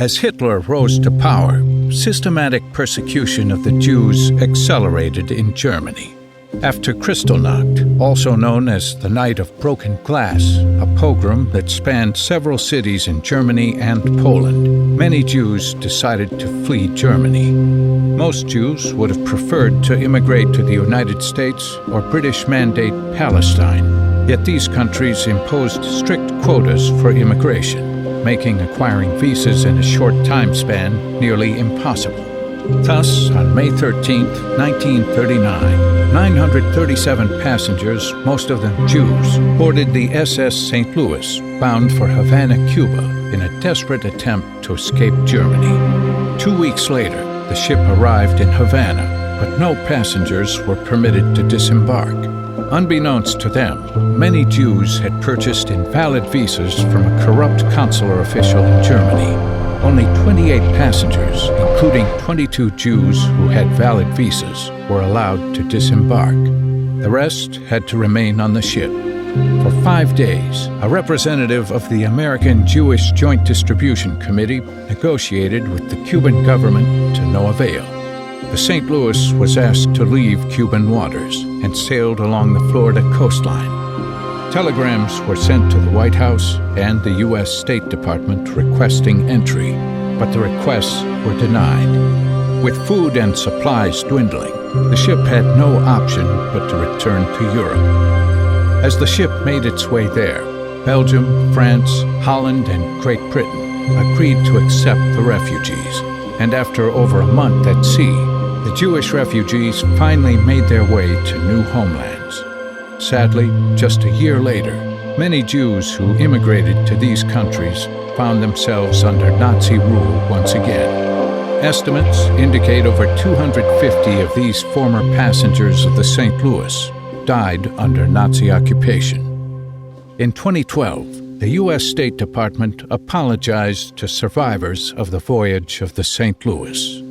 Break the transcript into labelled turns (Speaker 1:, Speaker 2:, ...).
Speaker 1: As Hitler rose to power, systematic persecution of the Jews accelerated in Germany. After Kristallnacht, also known as the Night of Broken Glass, a pogrom that spanned several cities in Germany and Poland, many Jews decided to flee Germany. Most Jews would have preferred to immigrate to the United States or British Mandate Palestine, yet these countries imposed strict quotas for immigration, making acquiring visas in a short time span nearly impossible. Thus, on May 13, 1939, 937 passengers, most of them Jews, boarded the SS St. Louis, bound for Havana, Cuba, in a desperate attempt to escape Germany. 2 weeks later, the ship arrived in Havana, but no passengers were permitted to disembark. Unbeknownst to them, many Jews had purchased invalid visas from a corrupt consular official in Germany. Only 28 passengers, including 22 Jews who had valid visas, were allowed to disembark. The rest had to remain on the ship. For 5 days, a representative of the American Jewish Joint Distribution Committee negotiated with the Cuban government to no avail. The St. Louis was asked to leave Cuban waters and sailed along the Florida coastline. Telegrams were sent to the White House and the U.S. State Department requesting entry, but the requests were denied. With food and supplies dwindling, the ship had no option but to return to Europe. As the ship made its way there, Belgium, France, Holland, and Great Britain agreed to accept the refugees, and after over a month at sea, the Jewish refugees finally made their way to new homelands. Sadly, just a year later, many Jews who immigrated to these countries found themselves under Nazi rule once again. Estimates indicate over 250 of these former passengers of the St. Louis died under Nazi occupation. In 2012, the U.S. State Department apologized to survivors of the Voyage of the St. Louis.